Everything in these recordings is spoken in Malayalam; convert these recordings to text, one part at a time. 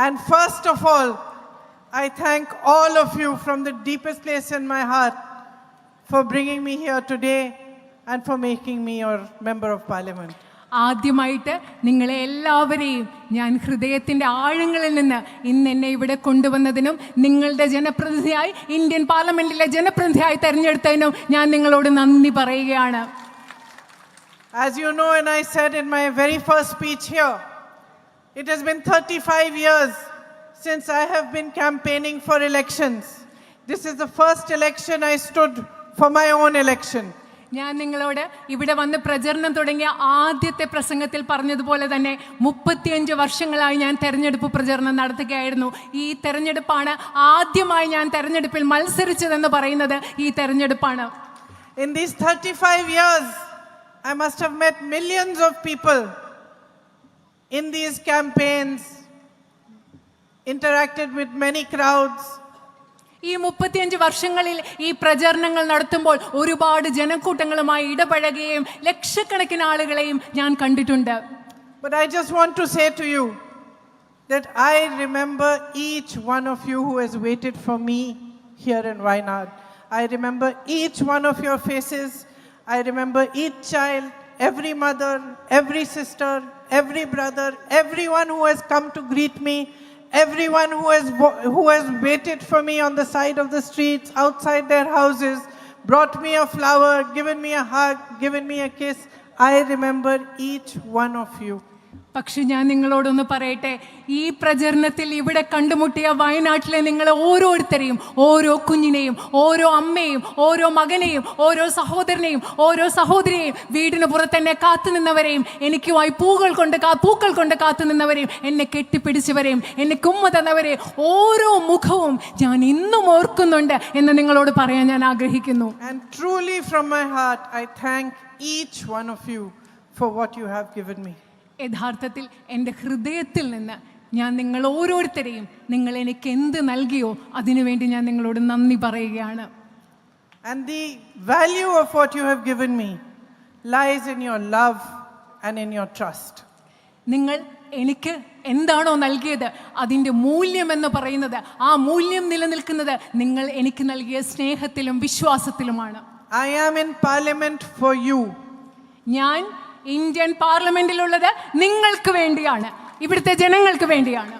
And first of all, I thank all of you from the deepest place in my heart for bringing me here today and for making me your member of parliament. ആദ്യമായിട്ട് നിങ്ങളെ എല്ലാവരെയും ഞാൻ ഹൃദയത്തിൻ്റെ ആഴങ്ങളിൽ നിന്ന് ഇന്ന് എന്നെ ഇവിടെ കൊണ്ടുവന്നതിനും നിങ്ങളുടെ ജനപ്രതിനിധിയായി ഇന്ത്യൻ പാർലമെന്റിലെ ജനപ്രതിനിധിയായി തെരഞ്ഞെടുത്തതിനും ഞാൻ നിങ്ങളോട് നന്ദി പറയുകയാണ്. As you know, and I said in my very first speech here, it has been 35 years since I have been campaigning for elections. This is the first election I stood for my own election. ഞാൻ നിങ്ങളോട് ഇവിടെ വന്ന് പ്രചരണം തുടങ്ങിയ ആദ്യത്തെ പ്രസംഗത്തിൽ പറഞ്ഞതുപോലെ തന്നെ 35 വർഷങ്ങളായി ഞാൻ തെരഞ്ഞെടുപ്പ് പ്രചരണം നടത്തുകയായിരുന്നു. ഈ തെരഞ്ഞെടുപ്പാണ് ആദ്യമായി ഞാൻ തെരഞ്ഞെടുപ്പിൽ മത്സരിച്ചതെന്ന് പറയുന്നത് ഈ തെരഞ്ഞെടുപ്പാണ്. In these 35 years, I must have met millions of people in these campaigns, interacted with many crowds. ഈ 35 വർഷങ്ങളിൽ ഈ പ്രചരണങ്ങൾ നടത്തുമ്പോൾ ഒരുപാട് ജനക്കൂട്ടങ്ങളുമായി ഇടപഴകുകയും ലക്ഷക്കണക്കിന് ആളുകളെയും ഞാൻ കണ്ടിട്ടുണ്ട്. But I just want to say to you that I remember each one of you who has waited for me here in Wayanad. I remember each one of your faces. I remember each child, every mother, every sister, every brother, everyone who has come to greet me, everyone who has waited for me on the side of the streets, outside their houses, brought me a flower, given me a hug, given me a kiss. I remember each one of you. പക്ഷെ ഞാൻ നിങ്ങളോടൊന്ന് പറയട്ടെ, ഈ പ്രചരണത്തിൽ ഇവിടെ കണ്ടുമുട്ടിയ വയനാട്ടിലെ നിങ്ങൾ ഓരോരുത്തരെയും, ഓരോ കുഞ്ഞിനെയും, ഓരോ അമ്മയെയും, ഓരോ മകനെയും, ഓരോ സഹോദരനെയും, ഓരോ സഹോദരിയെയും, വീടിന് പുറത്തെന്നെ കാത്തുനിന്നവരെയും, എനിക്കുമായി പൂക്കൾ കൊണ്ട് കാത്തുനിന്നവരെയും, എന്നെ കെട്ടിപ്പിടിച്ചവരെയും, എന്നെ കുമ്മ തന്നവരെയും ഓരോ മുഖവും ഞാൻ ഇന്നും ഓർക്കുന്നുണ്ട് എന്ന് നിങ്ങളോട് പറയാൻ ഞാൻ ആഗ്രഹിക്കുന്നു. And truly from my heart I thank each one of you for what you have given me. യഥാർത്ഥത്തിൽ എൻ്റെ ഹൃദയത്തിൽ നിന്ന് ഞാൻ നിങ്ങൾ ഓരോരുത്തരെയും നിങ്ങൾ എനിക്ക് എന്ത് നൽകിയോ അതിനുവേണ്ടി ഞാൻ നിങ്ങളോട് നന്ദി പറയുകയാണ്. And the value of what you have given me lies in your love and in your trust. നിങ്ങൾ എനിക്ക് എന്താണോ നൽകിയത് അതിൻ്റെ മൂല്യം എന്ന് പറയുന്നത്, ആ മൂല്യം നിലനിൽക്കുന്നത് നിങ്ങൾ എനിക്ക് നൽകിയ സ്നേഹത്തിലും വിശ്വാസത്തിലുമാണ്. I am in parliament for you. ഞാൻ ഇന്ത്യൻ പാർലമെന്റിലുള്ളത് നിങ്ങൾക്ക് വേണ്ടിയാണ്, ഇവിടുത്തെ ജനങ്ങൾക്ക് വേണ്ടിയാണ്.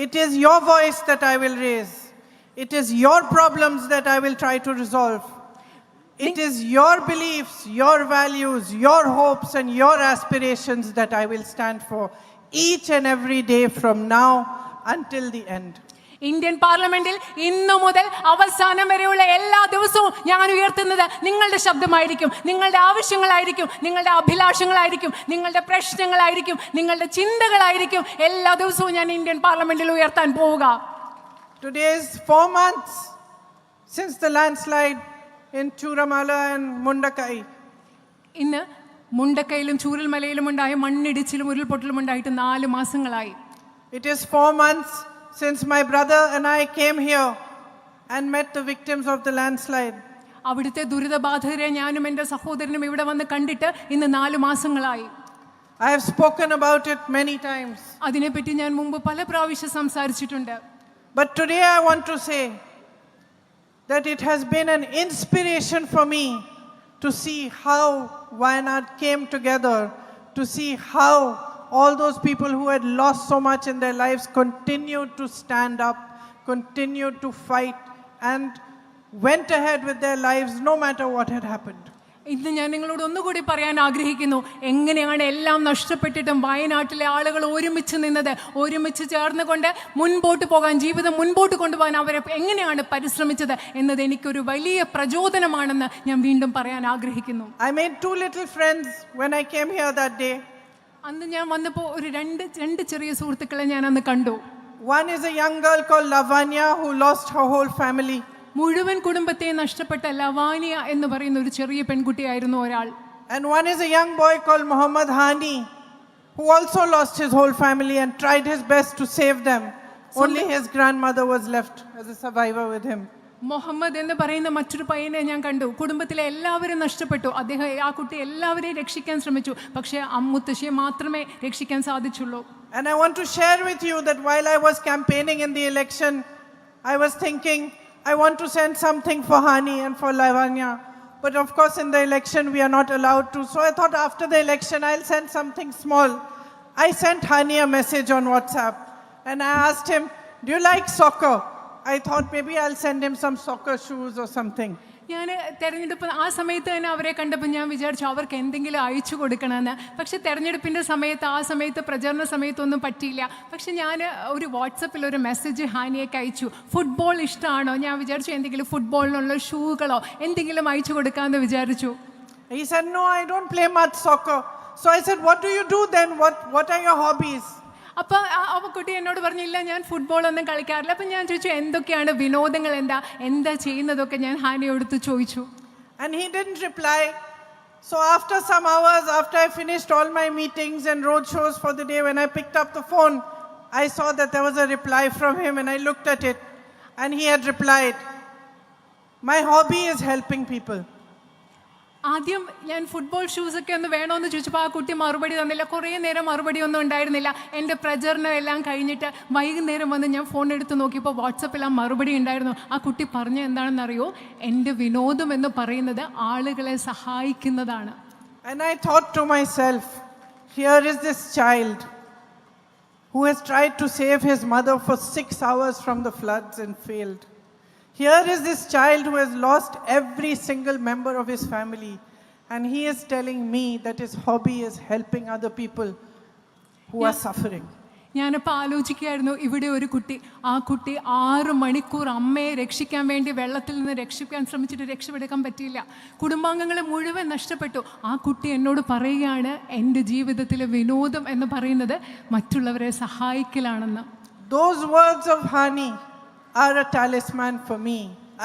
It is your voice that I will raise. It is your problems that I will try to resolve. It is your beliefs, your values, your hopes and your aspirations that I will stand for each and every day from now until the end. Indian പാർലമെന്റിൽ ഇന്നു മുതൽ അവസാനം വരെയുള്ള എല്ലാ ദിവസവും ഞാൻ ഉയർത്തുന്നത് നിങ്ങളുടെ ശബ്ദമായിരിക്കും, നിങ്ങളുടെ ആവശ്യങ്ങളായിരിക്കും, നിങ്ങളുടെ അഭിലാഷങ്ങളായിരിക്കും, നിങ്ങളുടെ പ്രശ്നങ്ങളായിരിക്കും, നിങ്ങളുടെ ചിന്തകളായിരിക്കും. എല്ലാ ദിവസവും ഞാൻ ഇന്ത്യൻ പാർലമെന്റിൽ ഉയർത്താൻ പോവുക. Today is 4 months since the landslide in Churamala and Mundakai. ഇന്ന് മുണ്ടക്കയിലും ചൂരൽമലയിലും ഉണ്ടായ മണ്ണിടിച്ചിലും ഉരുൾപൊട്ടലും ഉണ്ടായിട്ട് 4 മാസങ്ങളായി. It is 4 months since my brother and I came here and met the victims of the landslide. അവിടുത്തെ ദുരിതബാധിതരെ ഞാനും എൻ്റെ സഹോദരനും ഇവിടെ വന്ന് കണ്ടിട്ട് ഇന്ന് 4 മാസങ്ങളായി. I have spoken about it many times. അതിനെപ്പറ്റി ഞാൻ മുമ്പ് പല പ്രാവശ്യം സംസാരിച്ചിട്ടുണ്ട്. But today I want to say that it has been an inspiration for me to see how Wayanad came together, to see how all those people who had lost so much in their lives continued to stand up, continued to fight and went ahead with their lives no matter what had happened. ഇന്ന് ഞാൻ നിങ്ങളോട് ഒന്നുകൂടി പറയാൻ ആഗ്രഹിക്കുന്നു, എങ്ങനെയാണ് എല്ലാം നഷ്ടപ്പെട്ടിട്ടും വയനാട്ടിലെ ആളുകൾ ഒരുമിച്ച് നിന്നത്, ഒരുമിച്ച് ചേർന്നുകൊണ്ട് മുൻപോട്ട് പോകാൻ, ജീവിതം മുൻപോട്ട് കൊണ്ടുപോകാൻ അവരെ എങ്ങനെയാണ് പരിശ്രമിച്ചത് എന്നത് എനിക്കൊരു വലിയ പ്രചോദനമാണെന്ന് ഞാൻ വീണ്ടും പറയാൻ ആഗ്രഹിക്കുന്നു. I made 2 little friends when I came here that day. അന്ന് ഞാൻ വന്നപ്പോൾ ഒരു രണ്ട് ചെറിയ സുഹൃത്തുക്കളെ ഞാൻ അന്ന് കണ്ടു. One is a young girl called Lavanya who lost her whole family. മുഴുവൻ കുടുംബത്തെ നഷ്ടപ്പെട്ട ലവാനിയ എന്ന് പറയുന്ന ഒരു ചെറിയ പെൺകുട്ടിയായിരുന്നു ഒരാൾ. And one is a young boy called Muhammad Hani who also lost his whole family and tried his best to save them. Only his grandmother was left as a survivor with him. Muhammad എന്ന് പറയുന്ന മറ്റൊരു പയ്യനെ ഞാൻ കണ്ടു. കുടുംബത്തിലെ എല്ലാവരും നഷ്ടപ്പെട്ടു. ആ കുട്ടി എല്ലാവരെയും രക്ഷിക്കാൻ ശ്രമിച്ചു, പക്ഷേ അമ്മുത്തശ്ശിയെ മാത്രമേ രക്ഷിക്കാൻ സാധിച്ചുള്ളൂ. And I want to share with you that while I was campaigning in the election, I was thinking, I want to send something for Hani and for Lavanya. But of course, in the election, we are not allowed to. So I thought after the election, I'll send something small. I sent Hani a message on WhatsApp. And I asked him, do you like soccer? I thought maybe I'll send him some soccer shoes or something. ഞാൻ തെരഞ്ഞെടുപ്പ് ആ സമയത്ത് തന്നെ അവരെ കണ്ടപ്പോൾ ഞാൻ വിചാരിച്ചു അവർക്ക് എന്തെങ്കിലും അയച്ചു കൊടുക്കണമെന്ന്. പക്ഷെ തെരഞ്ഞെടുപ്പിൻ്റെ സമയത്ത് ആ സമയത്ത് പ്രചരണ സമയത്തൊന്നും പറ്റിയില്ല. പക്ഷെ ഞാൻ ഒരു വാട്സപ്പിൽ ഒരു മെസ്സേജ് ഹാനിയേക്ക് അയച്ചു. ഫുട്ബോൾ ഇഷ്ടമാണോ? ഞാൻ വിചാരിച്ചു എന്തെങ്കിലും ഫുട്ബോളിനുള്ള ഷൂകളോ എന്തെങ്കിലും അയച്ചു കൊടുക്കാമെന്ന് വിചാരിച്ചു. He said, no, I don't play much soccer. So I said, what do you do then? What are your hobbies? അപ്പോൾ ആ കുട്ടി എന്നോട് പറഞ്ഞില്ല ഞാൻ ഫുട്ബോളൊന്നും കളിക്കാറില്ല. അപ്പം ഞാൻ ചോദിച്ചു എന്തൊക്കെയാണ് വിനോദങ്ങൾ, എന്താ ചെയ്യുന്നതൊക്കെ ഞാൻ ഹാനിയോടുത്ത് ചോദിച്ചു. And he didn't reply. So after some hours, after I finished all my meetings and road shows for the day, when I picked up the phone, I saw that there was a reply from him and I looked at it. And he had replied, my hobby is helping people. ആദ്യം ഞാൻ ഫുട്ബോൾ ഷൂസൊക്കെ ഒന്ന് വേണമെന്ന് ചോദിച്ചപ്പോൾ ആ കുട്ടി മറുപടി തന്നില്ല. കുറേ നേരം മറുപടി ഒന്നും ഉണ്ടായിരുന്നില്ല. എൻ്റെ പ്രചരണം എല്ലാം കഴിഞ്ഞിട്ട് വൈകുന്നേരം വന്ന് ഞാൻ ഫോൺ എടുത്ത് നോക്കിയപ്പോൾ വാട്സപ്പിൽ ആ മറുപടി ഉണ്ടായിരുന്നു. ആ കുട്ടി പറഞ്ഞ എന്താണെന്നറിയോ? എൻ്റെ വിനോദം എന്ന് പറയുന്നത് ആളുകളെ സഹായിക്കുന്നതാണ്. And I thought to myself, here is this child who has tried to save his mother for 6 hours from the floods and failed. Here is this child who has lost every single member of his family, and he is telling me that his hobby is helping other people who are suffering. ഞാനിപ്പോൾ ആലോചിക്കുകയായിരുന്നു, ഇവിടെ ഒരു കുട്ടി, ആ കുട്ടി 6 മണിക്കൂർ അമ്മയെ രക്ഷിക്കാൻ വേണ്ടി വെള്ളത്തിൽ നിന്ന് രക്ഷിക്കാൻ ശ്രമിച്ചിട്ട് രക്ഷപ്പെടുക്കാൻ പറ്റിയില്ല. കുടുംബാംഗങ്ങളെ മുഴുവൻ നഷ്ടപ്പെട്ടു. ആ കുട്ടി എന്നോട് പറയുകയാണ് എൻ്റെ ജീവിതത്തിലെ വിനോദം എന്ന് പറയുന്നത് മറ്റുള്ളവരെ സഹായിക്കലാണെന്ന്. Those words of Hani are a talisman for me.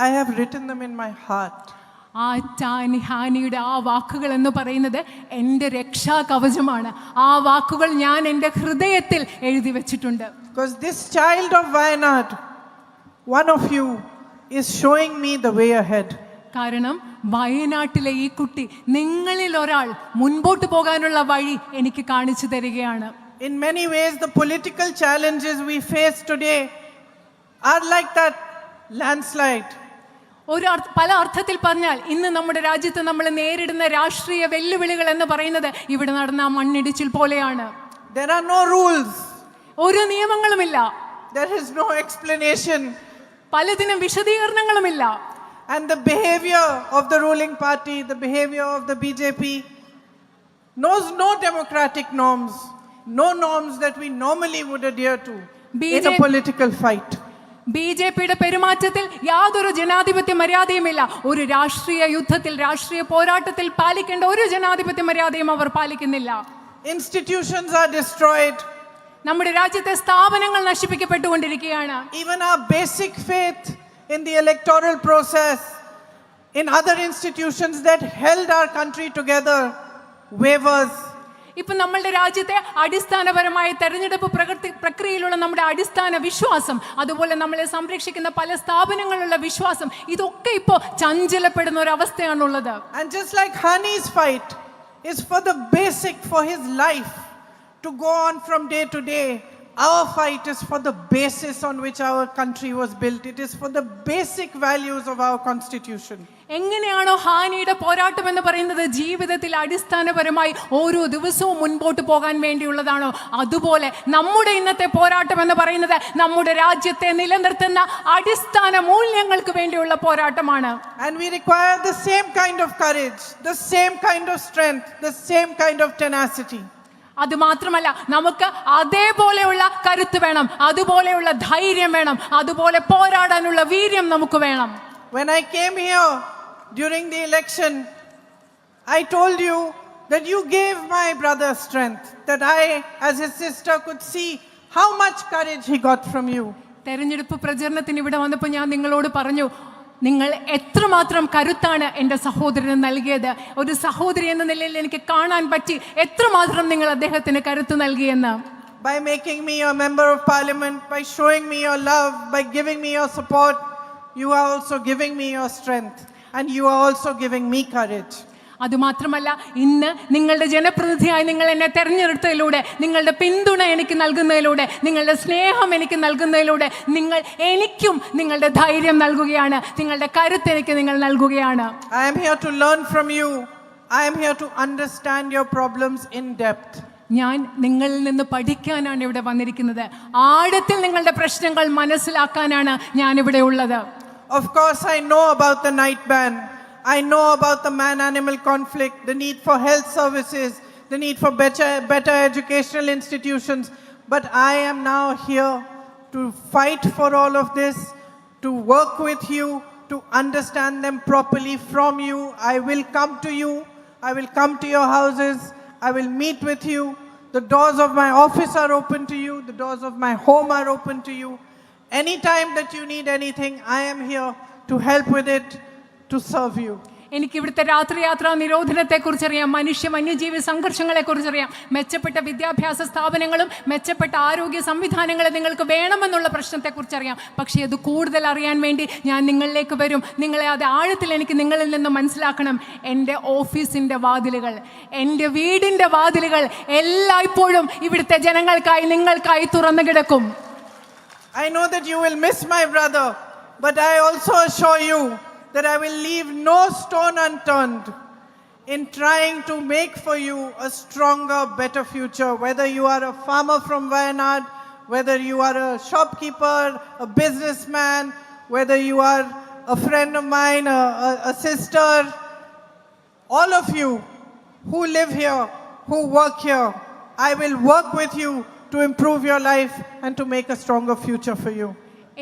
I have written them in my heart. ആ ഹാനിയുടെ ആ വാക്കുകൾ എന്ന് പറയുന്നത് എൻ്റെ രക്ഷാ കവചമാണ്. ആ വാക്കുകൾ ഞാൻ എൻ്റെ ഹൃദയത്തിൽ എഴുതി വെച്ചിട്ടുണ്ട്. Because this child of Wayanad, one of you, is showing me the way ahead. കാരണം വയനാട്ടിലെ ഈ കുട്ടി നിങ്ങളിൽ ഒരാൾ മുൻപോട്ട് പോകാനുള്ള വഴി എനിക്ക് കാണിച്ചു തരികയാണ്. In many ways, the political challenges we face today are like that landslide. പല അർത്ഥത്തിൽ പറഞ്ഞാൽ ഇന്ന് നമ്മുടെ രാജ്യത്ത് നമ്മൾ നേരിടുന്ന രാഷ്ട്രീയ വെല്ലുവിളികൾ എന്ന് പറയുന്നത് ഇവിടെ നടന്ന മണ്ണിടിച്ചിൽ പോലെയാണ്. There are no rules. ഒരു നിയമങ്ങളുമില്ല. There is no explanation. പലതിനും വിശദീകരണങ്ങളുമില്ല. And the behavior of the ruling party, the behavior of the BJP knows no democratic norms, no norms that we normally would adhere to in a political fight. ബിജെപിയുടെ പെരുമാറ്റത്തിൽ യാതൊരു ജനാധിപത്യ മര്യാദയുമില്ല. ഒരു രാഷ്ട്രീയ യുദ്ധത്തിൽ, രാഷ്ട്രീയ പോരാട്ടത്തിൽ പാലിക്കേണ്ട ഒരു ജനാധിപത്യ മര്യാദയും അവർ പാലിക്കുന്നില്ല. Institutions are destroyed. നമ്മുടെ രാജ്യത്തെ സ്ഥാപനങ്ങൾ നശിപ്പിക്കപ്പെട്ടുകൊണ്ടിരിക്കുകയാണ്. Even our basic faith in the electoral process, in other institutions that held our country together, wavers. ഇപ്പം നമ്മളുടെ രാജ്യത്തെ അടിസ്ഥാനപരമായ തെരഞ്ഞെടുപ്പ് പ്രക്രിയയിലുള്ള നമ്മുടെ അടിസ്ഥാന വിശ്വാസം, അതുപോലെ നമ്മളെ സംരക്ഷിക്കുന്ന പല സ്ഥാപനങ്ങളിലുള്ള വിശ്വാസം, ഇതൊക്കെ ഇപ്പോൾ ചഞ്ചലപ്പെടുന്ന ഒരു അവസ്ഥയാണുള്ളത്. And just like Hani's fight is for the basic, for his life to go on from day to day, our fight is for the basis on which our country was built. It is for the basic values of our constitution. എങ്ങനെയാണോ ഹാനിയുടെ പോരാട്ടം എന്ന് പറയുന്നത് ജീവിതത്തിൽ അടിസ്ഥാനപരമായി ഓരോ ദിവസവും മുൻപോട്ട് പോകാൻ വേണ്ടിയുള്ളതാണോ, അതുപോലെ നമ്മുടെ ഇന്നത്തെ പോരാട്ടം എന്ന് പറയുന്നത് നമ്മുടെ രാജ്യത്തെ നിലനിർത്തുന്ന അടിസ്ഥാന മൂല്യങ്ങൾക്ക് വേണ്ടിയുള്ള പോരാട്ടമാണ്. And we require the same kind of courage, the same kind of strength, the same kind of tenacity. അത് മാത്രമല്ല, നമുക്ക് അതേപോലെയുള്ള കരുത്ത് വേണം, അതുപോലെയുള്ള ധൈര്യം വേണം, അതുപോലെ പോരാടാനുള്ള വീര്യം നമുക്ക് വേണം. When I came here during the election, I told you that you gave my brother strength, that I as his sister could see how much courage he got from you. തെരഞ്ഞെടുപ്പ് പ്രചരണത്തിന് ഇവിടെ വന്നപ്പോൾ ഞാൻ നിങ്ങളോട് പറഞ്ഞു, നിങ്ങൾ എത്രമാത്രം കരുത്താണ് എൻ്റെ സഹോദരന് നൽകിയത്. ഒരു സഹോദരി എന്ന നിലയിൽ എനിക്ക് കാണാൻ പറ്റി എത്രമാത്രം നിങ്ങൾ അദ്ദേഹത്തിന് കരുത്ത് നൽകിയെന്ന്. By making me a member of parliament, by showing me your love, by giving me your support, you are also giving me your strength, and you are also giving me courage. അതുമാത്രമല്ല, ഇന്ന് നിങ്ങളുടെ ജനപ്രതിനിധിയായി നിങ്ങൾ എന്നെ തെരഞ്ഞെടുത്തതിലൂടെ, നിങ്ങളുടെ പിന്തുണ എനിക്ക് നൽകുന്നതിലൂടെ, നിങ്ങളുടെ സ്നേഹം എനിക്ക് നൽകുന്നതിലൂടെ നിങ്ങൾ എനിക്കും നിങ്ങളുടെ ധൈര്യം നൽകുകയാണ്, നിങ്ങളുടെ കരുത്ത് എനിക്ക് നിങ്ങൾ നൽകുകയാണ്. I am here to learn from you. I am here to understand your problems in depth. ഞാൻ നിങ്ങളിൽ നിന്ന് പഠിക്കാനാണ് ഇവിടെ വന്നിരിക്കുന്നത്. ആഴത്തിൽ നിങ്ങളുടെ പ്രശ്നങ്ങൾ മനസ്സിലാക്കാനാണ് ഞാൻ ഇവിടെ ഉള്ളത്. Of course, I know about the night ban. I know about the man-animal conflict, the need for health services, the need for better educational institutions. But I am now here to fight for all of this, to work with you, to understand them properly from you. I will come to you. I will come to your houses. I will meet with you. The doors of my office are open to you. The doors of my home are open to you. Anytime that you need anything, I am here to help with it, to serve you. എനിക്ക് ഇവിടുത്തെ രാത്രിയാത്രാ നിരോധനത്തെക്കുറിച്ചറിയാം, വന്യജീവി സംഘർഷങ്ങളെക്കുറിച്ചറിയാം, മെച്ചപ്പെട്ട വിദ്യാഭ്യാസ സ്ഥാപനങ്ങളും മെച്ചപ്പെട്ട ആരോഗ്യ സംവിധാനങ്ങളും നിങ്ങൾക്ക് വേണമെന്നുള്ള പ്രശ്നത്തെക്കുറിച്ചറിയാം. പക്ഷേ അത് കൂടുതൽ അറിയാൻ വേണ്ടി ഞാൻ നിങ്ങളിലേക്ക് വരും. നിങ്ങളെ അത് ആഴത്തിൽ എനിക്ക് നിങ്ങളിൽ നിന്ന് മനസ്സിലാക്കണം. എൻ്റെ ഓഫീസിൻ്റെ വാതിലുകൾ, എൻ്റെ വീടിൻ്റെ വാതിലുകൾ എല്ലായ്പ്പോഴും ഇവിടുത്തെ ജനങ്ങൾക്കായി, നിങ്ങൾക്കായി തുറന്നു കിടക്കും. I know that you will miss my brother, but I also assure you that I will leave no stone unturned in trying to make for you a stronger, better future. Whether you are a farmer from Wayanad, whether you are a shopkeeper, a businessman, whether you are a friend of mine, a sister, all of you who live here, who work here, I will work with you to improve your life and to make a stronger future for you.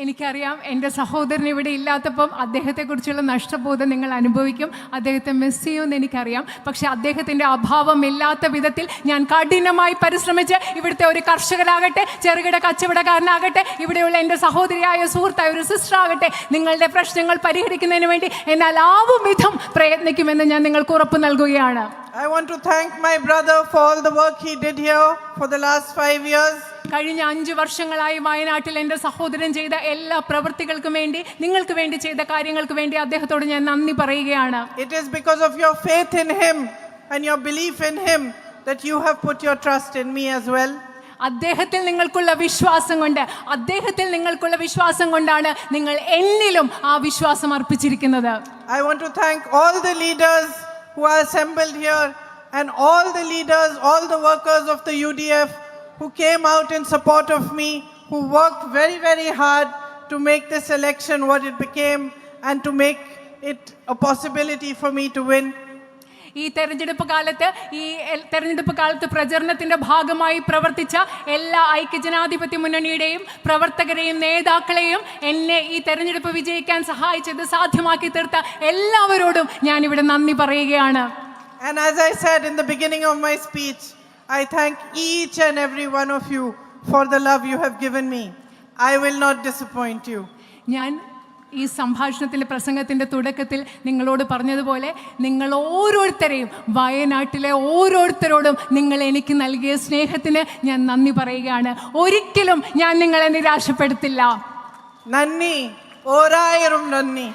എനിക്കറിയാം, എൻ്റെ സഹോദരൻ ഇവിടെ ഇല്ലാത്തപ്പം അദ്ദേഹത്തെക്കുറിച്ചുള്ള നഷ്ടബോധം നിങ്ങൾ അനുഭവിക്കും. അദ്ദേഹത്തെ മിസ് ചെയ്യുമെന്ന് എനിക്കറിയാം. പക്ഷേ അദ്ദേഹത്തിൻ്റെ അഭാവം ഇല്ലാത്ത വിധത്തിൽ ഞാൻ കഠിനമായി പരിശ്രമിച്ച് ഇവിടുത്തെ ഒരു കർഷകനാകട്ടെ, ചെറുകിട കച്ചവടക്കാരനാകട്ടെ, ഇവിടെയുള്ള എൻ്റെ സഹോദരിയായ സുഹൃത്തായ ഒരു സിസ്റ്റർ ആകട്ടെ, നിങ്ങളുടെ പ്രശ്നങ്ങൾ പരിഹരിക്കുന്നതിന് വേണ്ടി എന്നാൽ ആവും വിധം പ്രയത്നിക്കുമെന്ന് ഞാൻ നിങ്ങൾക്ക് ഉറപ്പ് നൽകുകയാണ്. I want to thank my brother for all the work he did here for the last 5 years. കഴിഞ്ഞ 5 വർഷങ്ങളായി വയനാട്ടിൽ എൻ്റെ സഹോദരൻ ചെയ്ത എല്ലാ പ്രവൃത്തികൾക്കും വേണ്ടി, നിങ്ങൾക്ക് വേണ്ടി ചെയ്ത കാര്യങ്ങൾക്ക് വേണ്ടി അദ്ദേഹത്തോട് ഞാൻ നന്ദി പറയുകയാണ്. It is because of your faith in him and your belief in him that you have put your trust in me as well. അദ്ദേഹത്തിൽ നിങ്ങൾക്കുള്ള വിശ്വാസം കൊണ്ടാണ് നിങ്ങൾ എന്നിലും ആ വിശ്വാസം അർപ്പിച്ചിരിക്കുന്നത്. I want to thank all the leaders who are assembled here and all the leaders, all the workers of the UDF who came out in support of me, who worked very, very hard to make this election what it became and to make it a possibility for me to win. ഈ തെരഞ്ഞെടുപ്പ് കാലത്ത് പ്രചരണത്തിന്റെ ഭാഗമായി പ്രവർത്തിച്ച എല്ലാ ഐക്യജനാധിപത്യ മുന്നണിയുടെയും പ്രവർത്തകരെയും നേതാക്കളെയും എന്നെ ഈ തെരഞ്ഞെടുപ്പ് വിജയിക്കാൻ സഹായിച്ചത്, സാധ്യമാക്കി തീർത്ത എല്ലാവരോടും ഞാൻ ഇവിടെ നന്ദി പറയുകയാണ്. And as I said in the beginning of my speech, I thank each and every one of you for the love you have given me. I will not disappoint you. ഞാൻ ഈ പ്രസംഗത്തിൻ്റെ തുടക്കത്തിൽ നിങ്ങളോട് പറഞ്ഞതുപോലെ നിങ്ങൾ ഓരോരുത്തരെയും, വയനാട്ടിലെ ഓരോരുത്തരോടും നിങ്ങൾ എനിക്ക് നൽകിയ സ്നേഹത്തിന് ഞാൻ നന്ദി പറയുകയാണ്. ഒരിക്കലും ഞാൻ നിങ്ങളെ നിരാശപ്പെടുത്തില്ല. നന്ദി, ഓരായിരം നന്ദി.